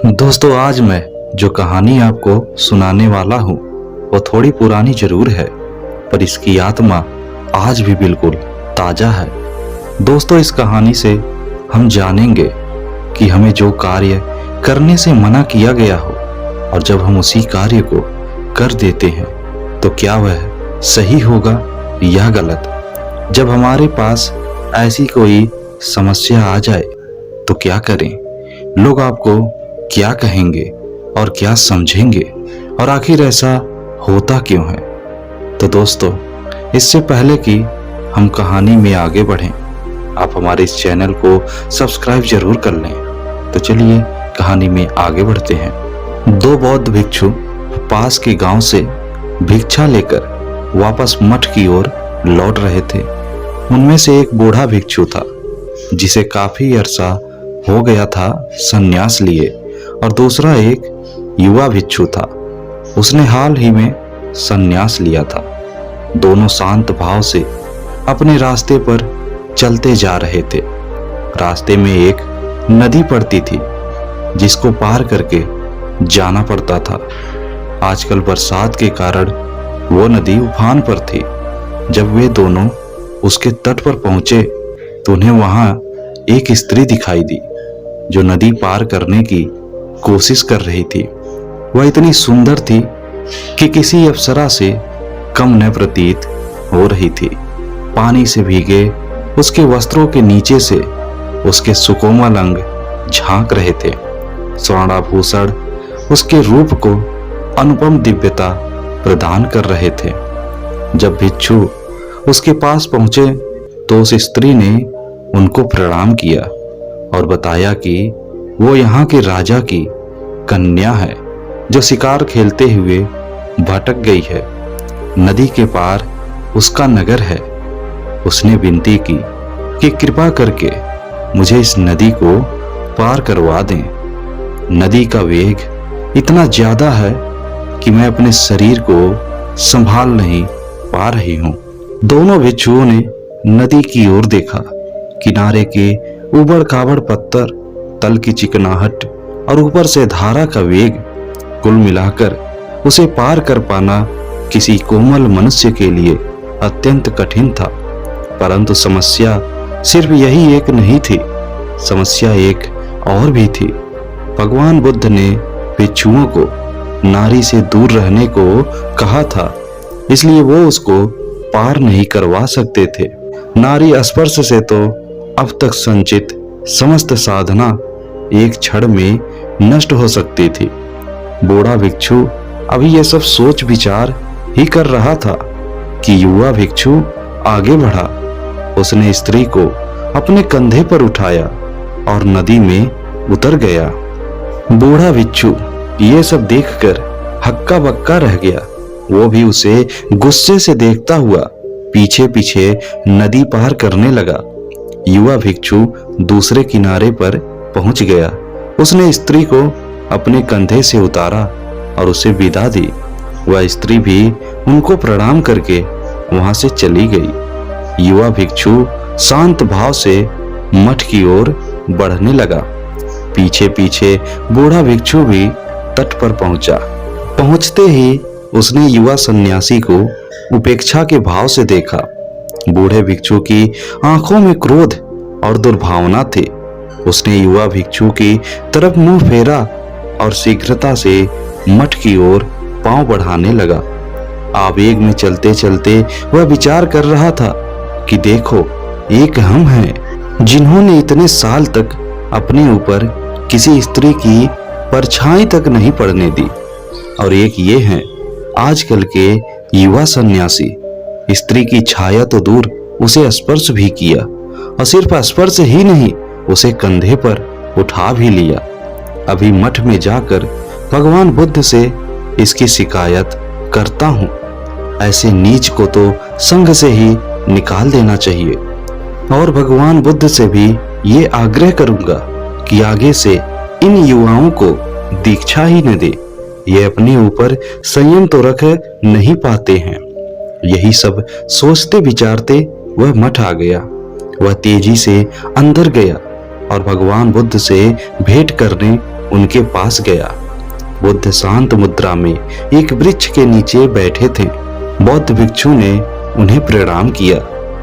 दोस्तों, आज मैं जो कहानी आपको सुनाने वाला हूँ वो थोड़ी पुरानी जरूर है, पर इसकी आत्मा आज भी बिल्कुल ताजा है। दोस्तों, इस कहानी से हम जानेंगे कि हमें जो कार्य करने से मना किया गया हो और जब हम उसी कार्य को कर देते हैं तो क्या वह सही होगा या गलत। जब हमारे पास ऐसी कोई समस्या आ जाए तो क्या करें, लोग आपको क्या कहेंगे और क्या समझेंगे, और आखिर ऐसा होता क्यों है। तो दोस्तों, इससे पहले कि हम कहानी में आगे बढ़ें, आप हमारे इस चैनल को सब्सक्राइब जरूर कर लें। तो चलिए कहानी में आगे बढ़ते हैं। दो बौद्ध भिक्षु पास के गांव से भिक्षा लेकर वापस मठ की ओर लौट रहे थे। उनमें से एक बूढ़ा भिक्षु था जिसे काफी अरसा हो गया था संन्यास लिए, और दूसरा एक युवा भिक्षु था, उसने हाल ही में संन्यास लिया था। दोनों शांत भाव से अपने रास्ते पर चलते जा रहे थे। रास्ते में एक नदी पड़ती थी जिसको पार करके जाना पड़ता था। आजकल बरसात के कारण वो नदी उफान पर थी। जब वे दोनों उसके तट पर पहुंचे तो उन्हें वहां एक स्त्री दिखाई दी जो नदी पार करने की कोशिश कर रही थी। वह इतनी सुंदर थी कि किसी अप्सरा से कम न प्रतीत हो रही थी। पानी से भीगे उसके वस्त्रों के नीचे से उसके सुकोमल अंग झांक रहे थे। स्वर्णाभूषण उसके रूप को अनुपम दिव्यता प्रदान कर रहे थे। जब भिक्षु उसके पास पहुंचे तो उस स्त्री ने उनको प्रणाम किया और बताया कि वो यहाँ के राजा की कन्या है जो शिकार खेलते हुए भटक गई है। नदी के पार उसका नगर है। उसने विनती की कि कृपा करके मुझे इस नदी को पार करवा दें। नदी का वेग इतना ज्यादा है कि मैं अपने शरीर को संभाल नहीं पा रही हूँ। दोनों भिक्षुओं ने नदी की ओर देखा। किनारे के उबड़ खाबड़ पत्थर, तल की चिकनाहट और ऊपर से धारा का वेग, कुल मिलाकर उसे पार कर पाना किसी कोमल मनुष्य के लिए अत्यंत कठिन था। परंतु समस्या सिर्फ यही एक नहीं थी, समस्या एक और भी थी। भगवान बुद्ध ने भिक्षुओं को नारी से दूर रहने को कहा था, इसलिए वो उसको पार नहीं करवा सकते थे। नारी स्पर्श से तो अब तक संचित समस्त साधना एक क्षण में नष्ट हो सकती थी। बूढ़ा भिक्षु अभी यह सब सोच विचार ही कर रहा था कि युवा भिक्षु आगे बढ़ा। उसने स्त्री को अपने कंधे पर उठाया और नदी में उतर गया। बूढ़ा भिक्षु ये सब देखकर हक्का बक्का रह गया। वो भी उसे गुस्से से देखता हुआ पीछे पीछे नदी पार करने लगा। युवा भिक्षु दूसरे किनारे पर पहुंच गया। उसने स्त्री को अपने कंधे से उतारा और उसे विदा दी। वह स्त्री भी उनको प्रणाम करके वहां से चली गई। युवा भिक्षु शांत भाव से मठ की ओर बढ़ने लगा। पीछे पीछे बूढ़ा भिक्षु भी तट पर पहुंचा। पहुंचते ही उसने युवा सन्यासी को उपेक्षा के भाव से देखा। बूढ़े भिक्षु की आंखों में क्रोध और दुर्भावना थी। उसने युवा भिक्षु की तरफ मुंह फेरा और शीघ्रता से मठ की ओर पांव बढ़ाने लगा। आवेग में चलते चलते वह विचार कर रहा था कि देखो, एक हम हैं जिन्होंने इतने साल तक अपने ऊपर किसी स्त्री की परछाई तक नहीं पड़ने दी, और एक ये हैं आजकल के युवा सन्यासी। स्त्री की छाया तो दूर, उसे स्पर्श भी किया, और सिर्फ स्पर्श ही नहीं, उसे कंधे पर उठा भी लिया। अभी मठ में जाकर भगवान बुद्ध से इसकी शिकायत करता हूँ। ऐसे नीच को तो संघ से ही निकाल देना चाहिए, और भगवान बुद्ध से भी ये आग्रह करूंगा कि आगे से इन युवाओं को दीक्षा ही न दे। ये अपने ऊपर संयम तो रख नहीं पाते हैं। यही सब सोचते विचारते वह मठ आ गया। वह तेजी से अंदर गया और भगवान बुद्ध से भेंट करने उनके पास गया। बुद्ध शांत मुद्रा में एक वृक्ष के नीचे बैठे थे। बौद्ध भिक्षु ने उन्हें प्रणाम किया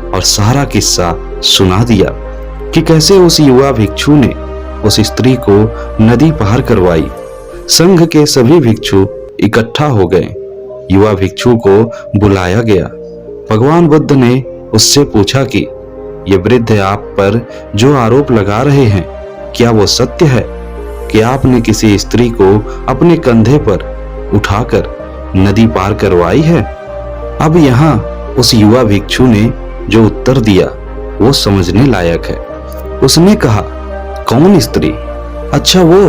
और सारा किस्सा सुना दिया कि कैसे उस युवा भिक्षु ने उस स्त्री को नदी पार करवाई। संघ के सभी भिक्षु इकट्ठा हो गए। युवा भिक्षु को बुलाया गया। भगवान बुद्ध ने उससे पूछा कि ये वृद्ध आप पर जो आरोप लगा रहे हैं, क्या वो सत्य है कि आपने किसी स्त्री को अपने कंधे पर उठाकर नदी पार करवाई है? अब यहाँ उस युवा भिक्षु ने जो उत्तर दिया वो समझने लायक है। उसने कहा, कौन स्त्री? अच्छा वो,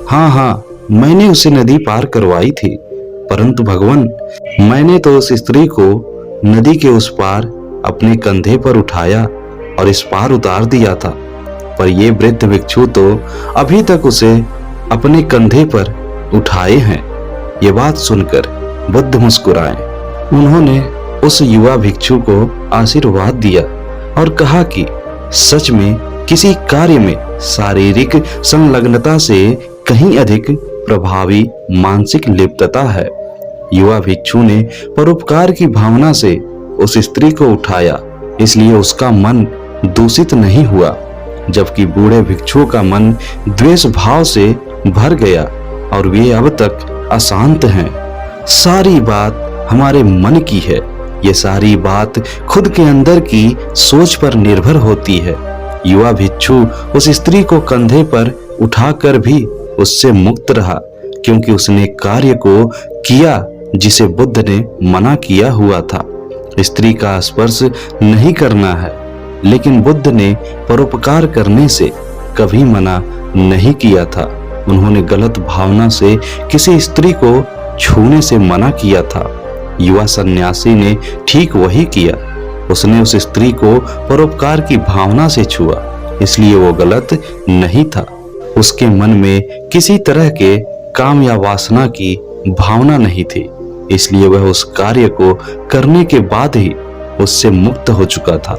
हाँ, मैंने उसे नदी पार करवाई थी, परंतु भगवान, मैंने तो उस स्त्री को नदी के उस पार अपने कंधे पर उठाया और इस पार उतार दिया था, पर ये वृद्ध भिक्षु तो अभी तक उसे अपने कंधे पर उठाए हैं। ये बात सुनकर बुद्ध मुस्कुराए। उन्होंने उस युवा भिक्षु को आशीर्वाद दिया और कहा कि सच में किसी कार्य में शारीरिक संलग्नता से कहीं अधिक प्रभावी मानसिक लिप्तता है। युवा भिक्षु ने परोपकार की भावना से उस स्त्री को उठाया, इसलिए उसका मन दूषित नहीं हुआ, जबकि बूढ़े भिक्षु का मन द्वेष भाव से भर गया और वे अब तक अशांत हैं। सारी बात हमारे मन की है। ये सारी बात खुद के अंदर की सोच पर निर्भर होती है। युवा भिक्षु उस स्त्री को कंधे पर उठाकर भी उससे मुक्त रहा, क्योंकि उसने कार्य को किया जिसे बुद्ध ने मना किया हुआ था। स्त्री का स्पर्श नहीं करना है, लेकिन बुद्ध ने परोपकार करने से कभी मना नहीं किया था। उन्होंने गलत भावना से किसी स्त्री को छूने से मना किया था। युवा सन्यासी ने ठीक वही किया। उसने उस स्त्री को परोपकार की भावना से छुआ, इसलिए वो गलत नहीं था। उसके मन में किसी तरह के काम या वासना की भावना नहीं थी, इसलिए वह उस कार्य को करने के बाद ही उससे मुक्त हो चुका था।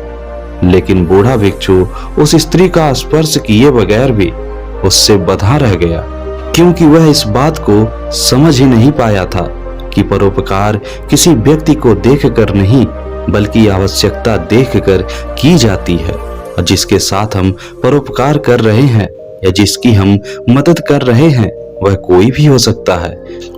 लेकिन बूढ़ा भिक्षु उस स्त्री का स्पर्श किए बगैर भी उससे बंधा रह गया, क्योंकि वह इस बात को समझ ही नहीं पाया था कि परोपकार किसी व्यक्ति को देखकर नहीं, बल्कि आवश्यकता देखकर की जाती है। और जिसके साथ हम परोपकार कर रहे हैं या जिसकी हम मदद कर रहे हैं, वह कोई भी हो सकता है।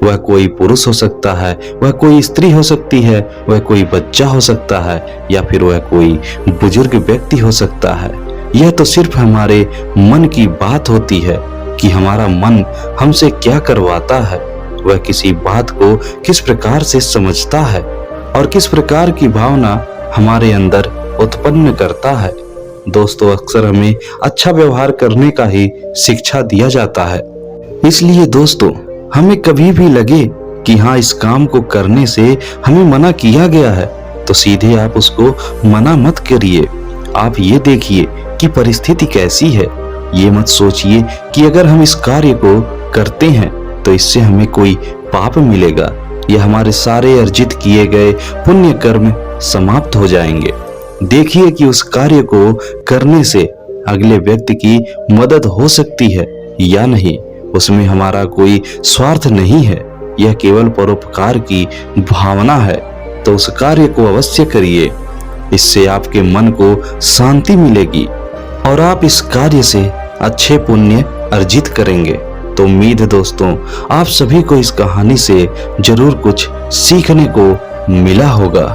वह कोई पुरुष हो सकता है, वह कोई स्त्री हो सकती है, वह कोई बच्चा हो सकता है, या फिर वह कोई बुजुर्ग व्यक्ति हो सकता है। यह तो सिर्फ हमारे मन की बात होती है कि हमारा मन हमसे क्या करवाता है, वह किसी बात को किस प्रकार से समझता है और किस प्रकार की भावना हमारे अंदर उत्पन्न करता है। दोस्तों, अक्सर हमें अच्छा व्यवहार करने का ही शिक्षा दिया जाता है। इसलिए दोस्तों, हमें कभी भी लगे कि हाँ, इस काम को करने से हमें मना किया गया है, तो सीधे आप उसको मना मत करिए। आप ये देखिए कि परिस्थिति कैसी है। ये मत सोचिए कि अगर हम इस कार्य को करते हैं तो इससे हमें कोई पाप मिलेगा या हमारे सारे अर्जित किए गए पुण्य कर्म समाप्त हो जाएंगे। देखिए कि उस कार्य को करने से अगले व्यक्ति की मदद हो सकती है या नहीं। उसमें हमारा कोई स्वार्थ नहीं है, यह केवल परोपकार की भावना है। तो उस कार्य को अवश्य करिए। इससे आपके मन को शांति मिलेगी और आप इस कार्य से अच्छे पुण्य अर्जित करेंगे। तो उम्मीद है दोस्तों, आप सभी को इस कहानी से जरूर कुछ सीखने को मिला होगा।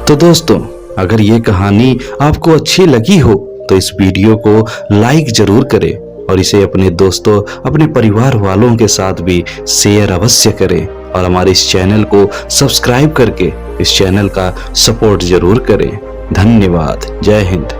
तो दोस्तों, अगर ये कहानी आपको अच्छी लगी हो तो इस वीडियो को लाइक जरूर करें और इसे अपने दोस्तों, अपने परिवार वालों के साथ भी शेयर अवश्य करें और हमारे इस चैनल को सब्सक्राइब करके इस चैनल का सपोर्ट जरूर करें। धन्यवाद। जय हिंद।